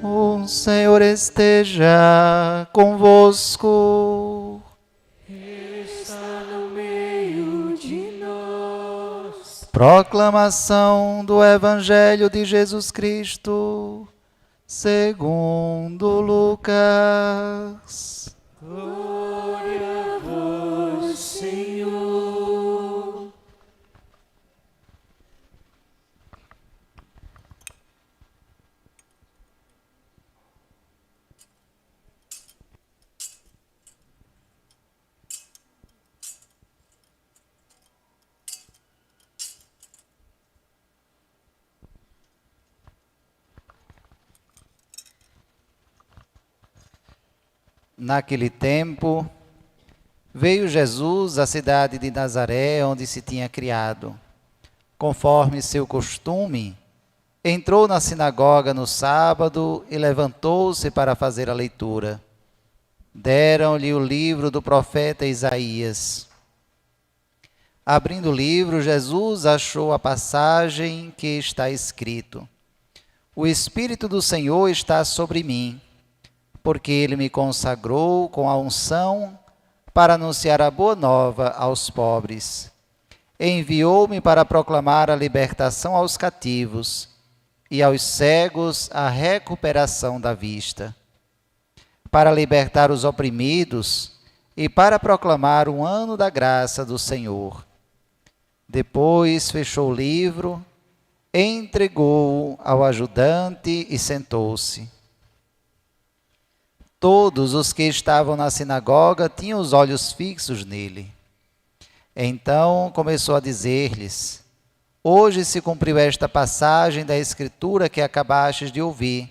O Senhor esteja convosco. Está no meio de nós. Proclamação do Evangelho de Jesus Cristo, segundo Lucas. Glória a vós, Senhor. Naquele tempo, veio Jesus à cidade de Nazaré, onde se tinha criado. Conforme seu costume, entrou na sinagoga no sábado e levantou-se para fazer a leitura. Deram-lhe o livro do profeta Isaías. Abrindo o livro, Jesus achou a passagem que está escrito: O Espírito do Senhor está sobre mim, porque ele me consagrou com a unção para anunciar a boa nova aos pobres. Enviou-me para proclamar a libertação aos cativos e aos cegos a recuperação da vista, para libertar os oprimidos e para proclamar o ano da graça do Senhor. Depois fechou o livro, entregou-o ao ajudante e sentou-se. Todos os que estavam na sinagoga tinham os olhos fixos nele. Então começou a dizer-lhes: Hoje se cumpriu esta passagem da Escritura que acabastes de ouvir.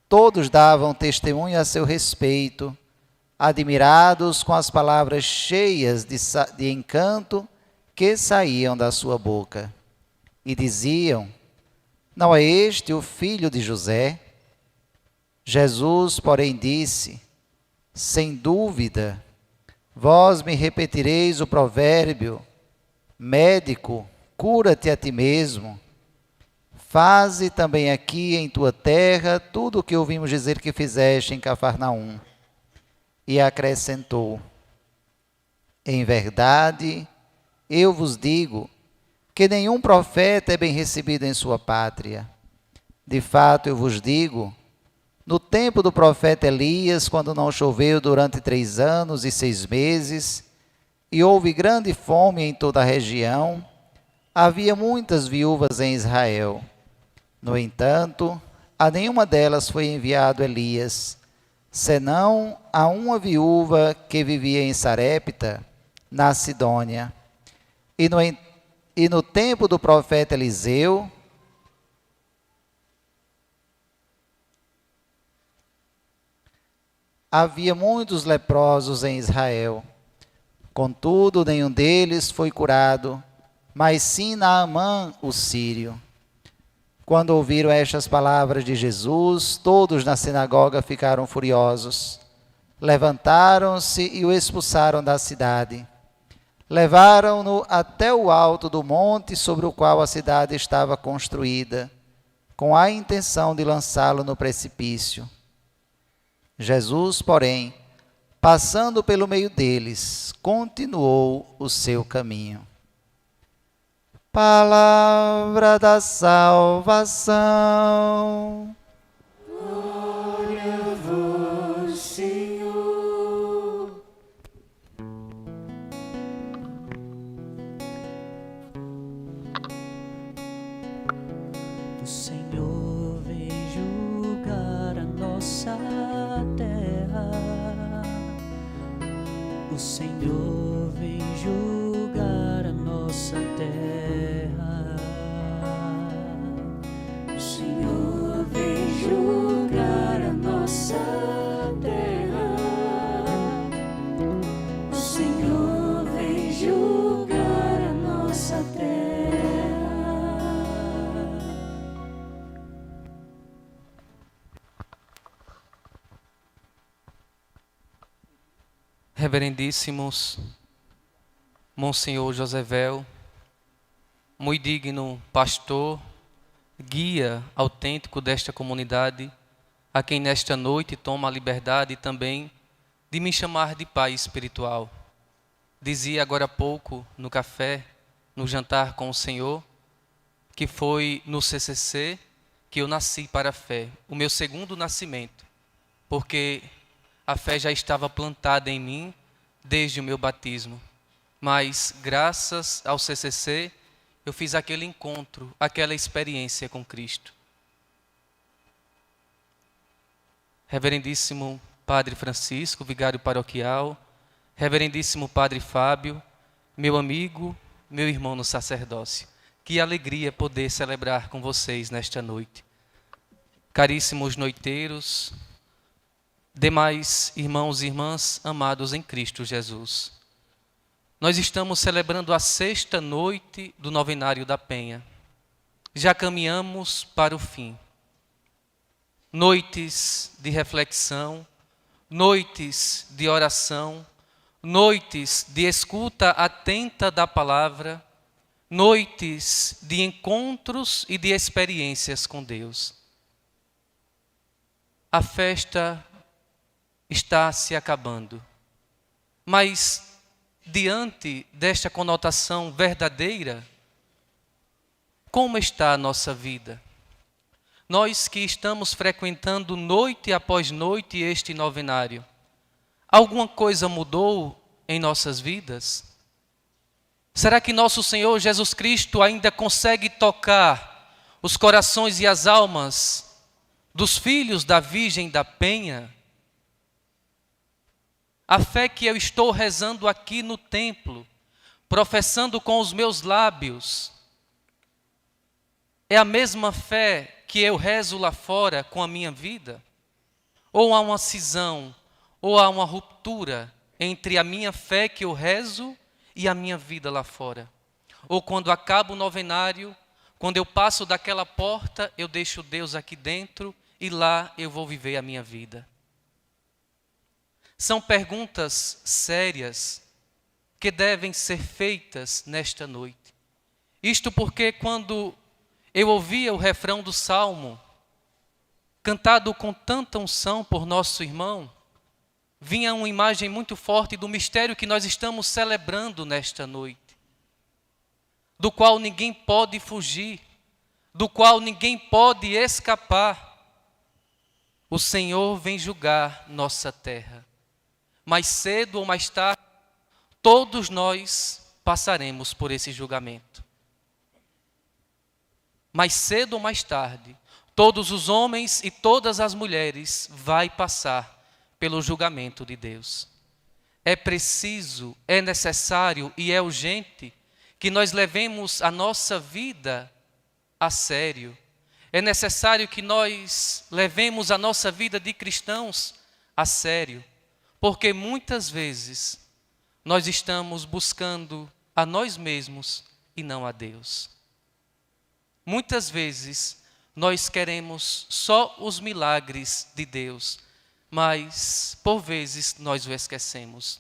Todos davam testemunho a seu respeito, admirados com as palavras cheias de encanto que saíam da sua boca. E diziam: Não é este o filho de José? Jesus, porém, disse: Sem dúvida, vós me repetireis o provérbio: Médico, cura-te a ti mesmo. Faze também aqui em tua terra tudo o que ouvimos dizer que fizeste em Cafarnaum. E acrescentou: Em verdade, eu vos digo que nenhum profeta é bem recebido em sua pátria. De fato, eu vos digo, no tempo do profeta Elias, quando não choveu durante 3 anos e 6 meses, e houve grande fome em toda a região, havia muitas viúvas em Israel. No entanto, a nenhuma delas foi enviado Elias, senão a uma viúva que vivia em Sarepta, na Sidônia. E no tempo do profeta Eliseu, havia muitos leprosos em Israel. Contudo, nenhum deles foi curado, mas sim Naamã, o sírio. Quando ouviram estas palavras de Jesus, todos na sinagoga ficaram furiosos. Levantaram-se e o expulsaram da cidade. Levaram-no até o alto do monte sobre o qual a cidade estava construída, com a intenção de lançá-lo no precipício. Jesus, porém, passando pelo meio deles, continuou o seu caminho. Palavra da salvação. Glória a vós, Senhor. O Senhor vem julgar a nossa terra. O Senhor vem julgar a nossa terra. O Senhor vem julgar a nossa terra. O Senhor vem julgar a nossa terra. Reverendíssimos Monsenhor Josével, muito digno pastor, guia autêntico desta comunidade, a quem nesta noite toma a liberdade também de me chamar de pai espiritual. Dizia agora há pouco, no café, no jantar com o Senhor, que foi no CCC que eu nasci para a fé, o meu segundo nascimento, porque a fé já estava plantada em mim desde o meu batismo. Mas, graças ao CCC, eu fiz aquele encontro, aquela experiência com Cristo. Reverendíssimo Padre Francisco, vigário paroquial, Reverendíssimo Padre Fábio, meu amigo, meu irmão no sacerdócio. Que alegria poder celebrar com vocês nesta noite. Caríssimos noiteiros, demais irmãos e irmãs amados em Cristo Jesus. Nós estamos celebrando a 6ª noite do Novenário da Penha. Já caminhamos para o fim. Noites de reflexão, noites de oração, noites de escuta atenta da palavra, noites de encontros e de experiências com Deus. A festa está se acabando, mas diante desta conotação verdadeira, como está a nossa vida? Nós que estamos frequentando noite após noite este novenário, alguma coisa mudou em nossas vidas? Será que nosso Senhor Jesus Cristo ainda consegue tocar os corações e as almas dos filhos da Virgem da Penha? A fé que eu estou rezando aqui no templo, professando com os meus lábios, é a mesma fé que eu rezo lá fora com a minha vida? Ou há uma cisão, ou há uma ruptura entre a minha fé que eu rezo e a minha vida lá fora? Ou quando acaba o novenário, quando eu passo daquela porta, eu deixo Deus aqui dentro e lá eu vou viver a minha vida? São perguntas sérias que devem ser feitas nesta noite. Isto porque quando eu ouvia o refrão do Salmo, cantado com tanta unção por nosso irmão, vinha uma imagem muito forte do mistério que nós estamos celebrando nesta noite, do qual ninguém pode fugir, do qual ninguém pode escapar. O Senhor vem julgar nossa terra. Mais cedo ou mais tarde, todos nós passaremos por esse julgamento. Mais cedo ou mais tarde, todos os homens e todas as mulheres vão passar pelo julgamento de Deus. É preciso, é necessário e é urgente que nós levemos a nossa vida a sério. É necessário que nós levemos a nossa vida de cristãos a sério, porque muitas vezes nós estamos buscando a nós mesmos e não a Deus. Muitas vezes nós queremos só os milagres de Deus, mas por vezes nós o esquecemos.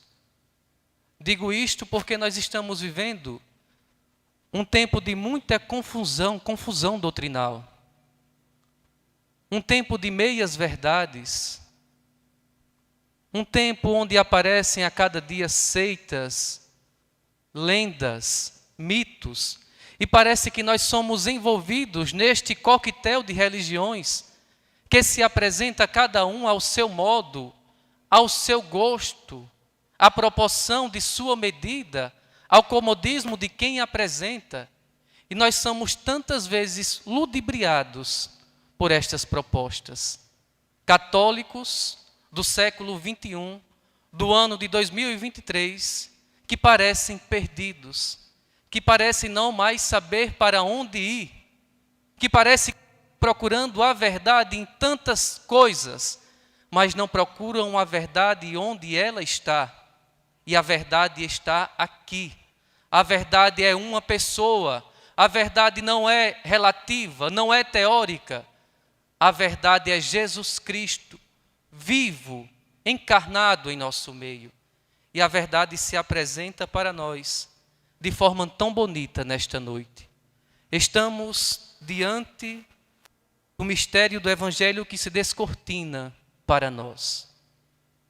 Digo isto porque nós estamos vivendo um tempo de muita confusão doutrinal. Um tempo de meias verdades. Um tempo onde aparecem a cada dia seitas, lendas, mitos, e parece que nós somos envolvidos neste coquetel de religiões que se apresenta cada um ao seu modo, ao seu gosto, à proporção de sua medida, ao comodismo de quem apresenta. E nós somos tantas vezes ludibriados por estas propostas. Católicos do século XXI, do ano de 2023, que parecem perdidos, que parecem não mais saber para onde ir, que parecem procurando a verdade em tantas coisas, mas não procuram a verdade onde ela está. E a verdade está aqui. A verdade é uma pessoa. A verdade não é relativa, não é teórica. A verdade é Jesus Cristo, vivo, encarnado em nosso meio. E a verdade se apresenta para nós de forma tão bonita nesta noite. Estamos diante o mistério do Evangelho que se descortina para nós.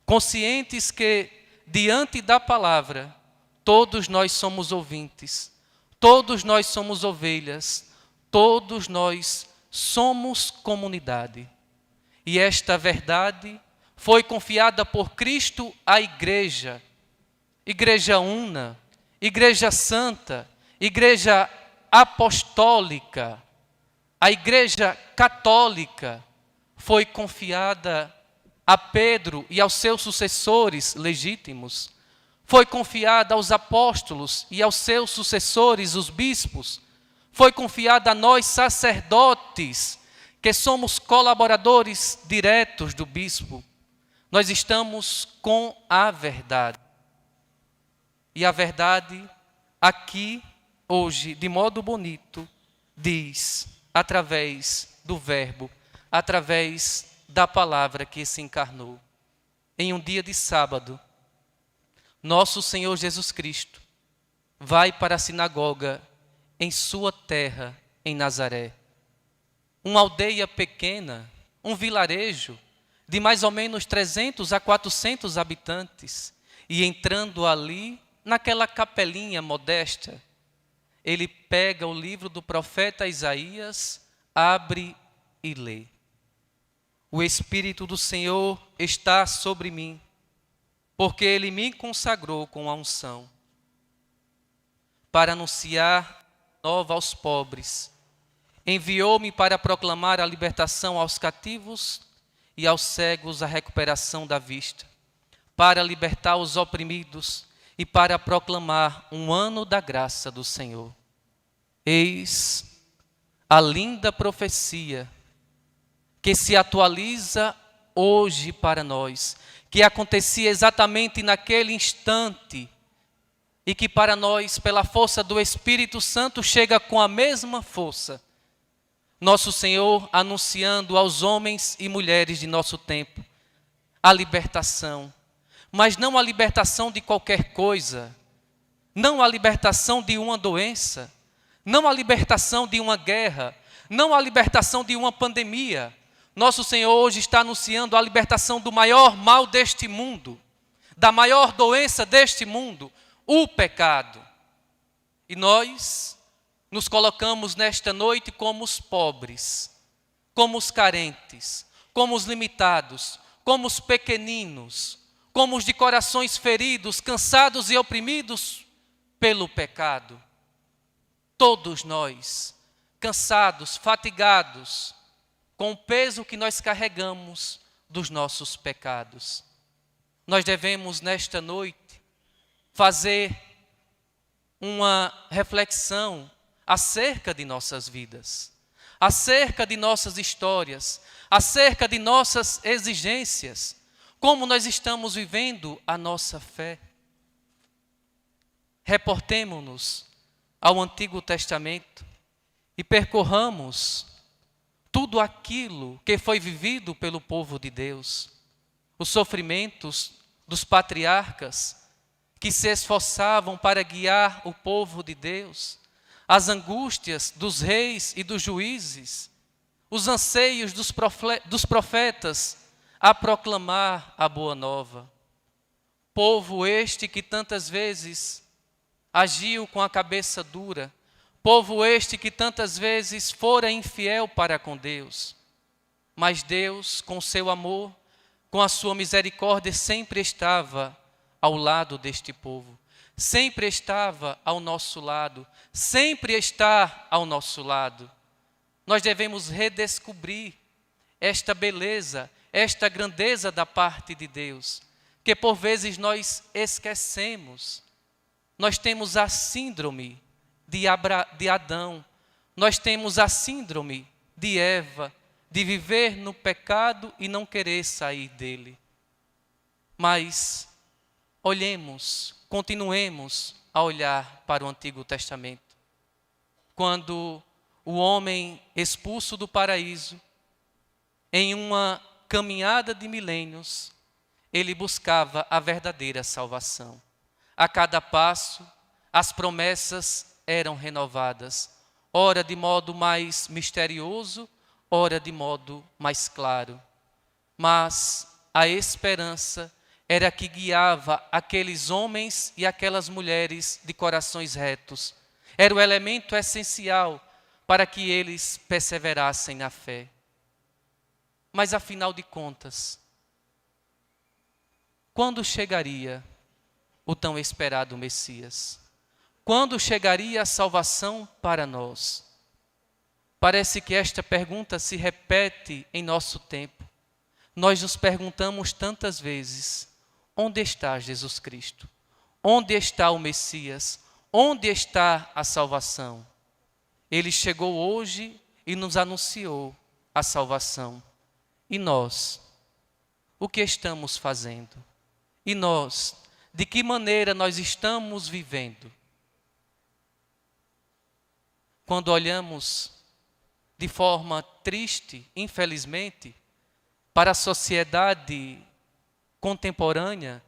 Conscientes que, diante da palavra, todos nós somos ouvintes, todos nós somos ovelhas, todos nós somos comunidade. E esta verdade foi confiada por Cristo à igreja, igreja una, igreja santa, igreja apostólica, a igreja católica foi confiada a Pedro e aos seus sucessores legítimos, foi confiada aos apóstolos e aos seus sucessores, os bispos, foi confiada a nós sacerdotes, que somos colaboradores diretos do bispo. Nós estamos com a verdade. E a verdade, aqui, hoje, de modo bonito, diz, através do Verbo, através da palavra que se encarnou. Em um dia de sábado, nosso Senhor Jesus Cristo vai para a sinagoga em sua terra, em Nazaré. Uma aldeia pequena, um vilarejo de mais ou menos 300 a 400 habitantes. E entrando ali, naquela capelinha modesta, ele pega o livro do profeta Isaías, abre e lê. O Espírito do Senhor está sobre mim, porque Ele me consagrou com a unção, para anunciar nova aos pobres. Enviou-me para proclamar a libertação aos cativos e aos cegos a recuperação da vista, para libertar os oprimidos e para proclamar um ano da graça do Senhor. Eis a linda profecia que se atualiza hoje para nós, que acontecia exatamente naquele instante e que para nós, pela força do Espírito Santo, chega com a mesma força. Nosso Senhor anunciando aos homens e mulheres de nosso tempo a libertação, mas não a libertação de qualquer coisa, não a libertação de uma doença, não a libertação de uma guerra, não a libertação de uma pandemia. Nosso Senhor hoje está anunciando a libertação do maior mal deste mundo, da maior doença deste mundo, o pecado. E nós nos colocamos nesta noite como os pobres, como os carentes, como os limitados, como os pequeninos, como os de corações feridos, cansados e oprimidos pelo pecado. Todos nós, cansados, fatigados, com o peso que nós carregamos dos nossos pecados. Nós devemos, nesta noite, fazer uma reflexão acerca de nossas vidas, acerca de nossas histórias, acerca de nossas exigências, como nós estamos vivendo a nossa fé. Reportemo-nos ao Antigo Testamento e percorramos tudo aquilo que foi vivido pelo povo de Deus, os sofrimentos dos patriarcas que se esforçavam para guiar o povo de Deus, as angústias dos reis e dos juízes, os anseios dos profetas a proclamar a boa nova. Povo este que tantas vezes agiu com a cabeça dura, povo este que tantas vezes fora infiel para com Deus, mas Deus, com seu amor, com a sua misericórdia, sempre estava ao lado deste povo, sempre estava ao nosso lado, sempre está ao nosso lado. Nós devemos redescobrir esta beleza, esta grandeza da parte de Deus, que por vezes nós esquecemos. Nós temos a síndrome de Adão, nós temos a síndrome de Eva, de viver no pecado e não querer sair dele. Mas olhemos, continuemos a olhar para o Antigo Testamento. Quando o homem expulso do paraíso, em uma caminhada de milênios, ele buscava a verdadeira salvação. A cada passo, as promessas eram renovadas, ora de modo mais misterioso, ora de modo mais claro. Mas a esperança era que guiava aqueles homens e aquelas mulheres de corações retos. Era o elemento essencial para que eles perseverassem na fé. Mas afinal de contas, quando chegaria o tão esperado Messias? Quando chegaria a salvação para nós? Parece que esta pergunta se repete em nosso tempo. Nós nos perguntamos tantas vezes: onde está Jesus Cristo? Onde está o Messias? Onde está a salvação? Ele chegou hoje e nos anunciou a salvação. E nós, o que estamos fazendo? E nós, de que maneira nós estamos vivendo? Quando olhamos de forma triste, infelizmente, para a sociedade contemporânea,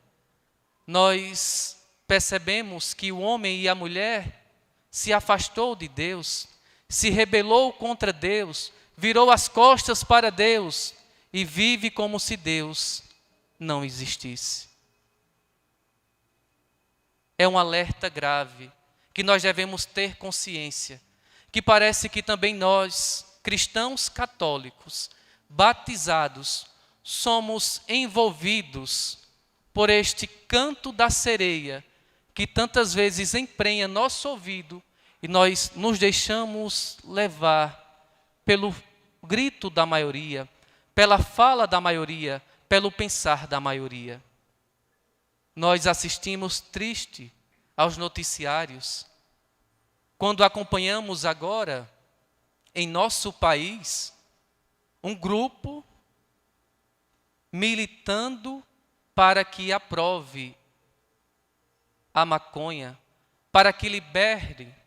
nós percebemos que o homem e a mulher se afastou de Deus, se rebelou contra Deus, virou as costas para Deus e vive como se Deus não existisse. É um alerta grave que nós devemos ter consciência, que parece que também nós, cristãos católicos, batizados, somos envolvidos por este canto da sereia que tantas vezes emprenha nosso ouvido e nós nos deixamos levar pelo grito da maioria, pela fala da maioria, pelo pensar da maioria. Nós assistimos triste aos noticiários quando acompanhamos agora em nosso país um grupo militando para que aprove a maconha, para que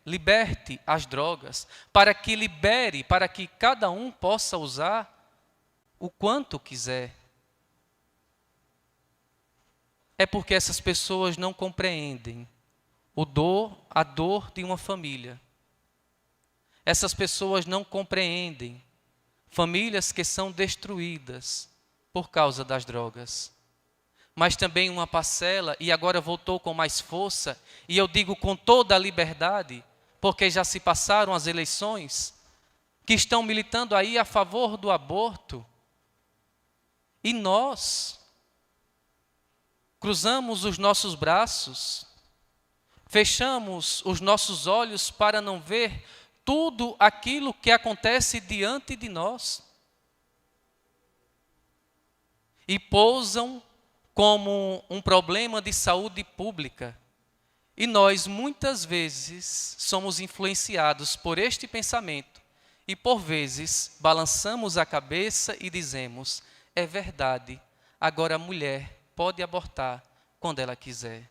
liberte as drogas, para que libere, para que cada um possa usar o quanto quiser. É porque essas pessoas não compreendem a dor de uma família. Essas pessoas não compreendem famílias que são destruídas por causa das drogas. Mas também uma parcela, e agora voltou com mais força, e eu digo com toda a liberdade, porque já se passaram as eleições, que estão militando aí a favor do aborto. E nós cruzamos os nossos braços, fechamos os nossos olhos para não ver tudo aquilo que acontece diante de nós. E pousam como um problema de saúde pública. E nós, muitas vezes, somos influenciados por este pensamento e, por vezes, balançamos a cabeça e dizemos: é verdade, agora a mulher pode abortar quando ela quiser.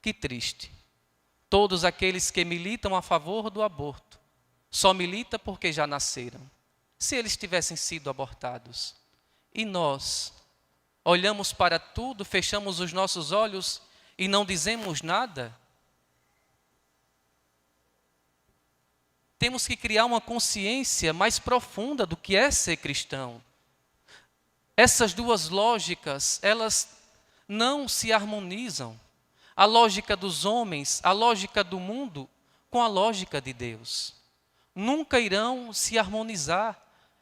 Que triste. Todos aqueles que militam a favor do aborto só militam porque já nasceram. Se eles tivessem sido abortados. E nós olhamos para tudo, fechamos os nossos olhos e não dizemos nada? Temos que criar uma consciência mais profunda do que é ser cristão. Essas duas lógicas, elas não se harmonizam. A lógica dos homens, a lógica do mundo, com a lógica de Deus. Nunca irão se harmonizar.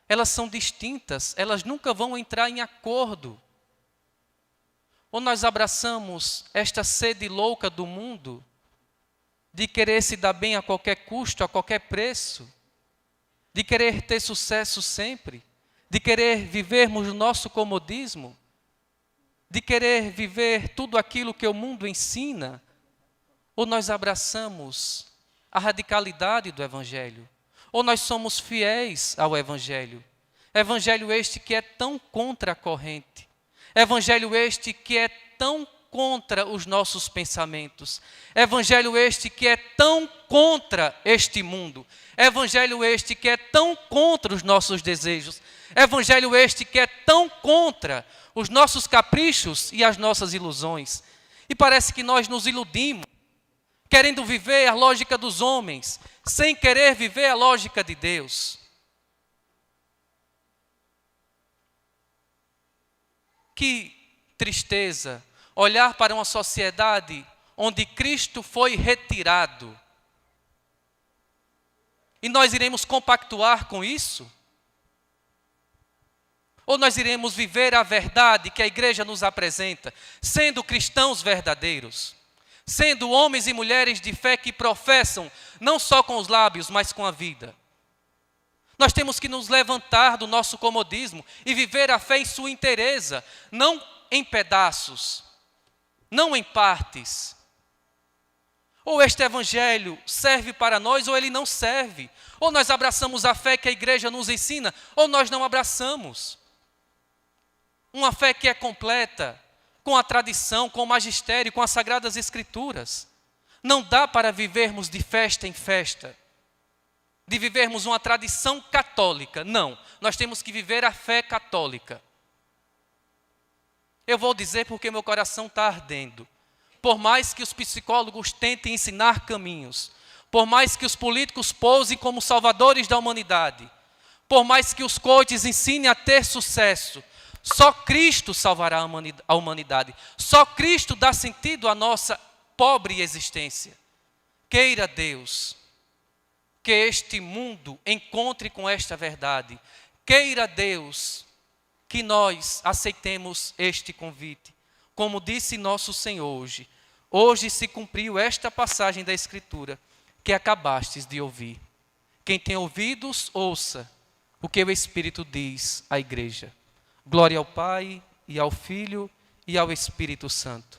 Elas são distintas, elas nunca vão entrar em acordo. Ou nós abraçamos esta sede louca do mundo, de querer se dar bem a qualquer custo, a qualquer preço, de querer ter sucesso sempre, de querer vivermos o nosso comodismo, de querer viver tudo aquilo que o mundo ensina, ou nós abraçamos a radicalidade do Evangelho, ou nós somos fiéis ao Evangelho. Evangelho este que é tão contra a corrente. Evangelho este que é tão contra os nossos pensamentos. Evangelho este que é tão contra este mundo. Evangelho este que é tão contra os nossos desejos. Evangelho este que é tão contra os nossos caprichos e as nossas ilusões. E parece que nós nos iludimos, querendo viver a lógica dos homens, sem querer viver a lógica de Deus. Que tristeza olhar para uma sociedade onde Cristo foi retirado. E nós iremos compactuar com isso? Ou nós iremos viver a verdade que a igreja nos apresenta, sendo cristãos verdadeiros, sendo homens e mulheres de fé que professam, não só com os lábios, mas com a vida? Nós temos que nos levantar do nosso comodismo e viver a fé em sua inteireza, não em pedaços, não em partes. Ou este evangelho serve para nós ou ele não serve. Ou nós abraçamos a fé que a igreja nos ensina, ou nós não abraçamos. Uma fé que é completa, com a tradição, com o magistério, com as sagradas escrituras. Não dá para vivermos de festa em festa, de vivermos uma tradição católica. Não, nós temos que viver a fé católica. Eu vou dizer porque meu coração está ardendo. Por mais que os psicólogos tentem ensinar caminhos, por mais que os políticos posem como salvadores da humanidade, por mais que os coaches ensinem a ter sucesso, só Cristo salvará a humanidade. Só Cristo dá sentido à nossa pobre existência. Queira Deus que este mundo encontre com esta verdade. Queira Deus que nós aceitemos este convite. Como disse nosso Senhor hoje, hoje se cumpriu esta passagem da Escritura que acabastes de ouvir. Quem tem ouvidos, ouça o que o Espírito diz à igreja. Glória ao Pai, e ao Filho, e ao Espírito Santo.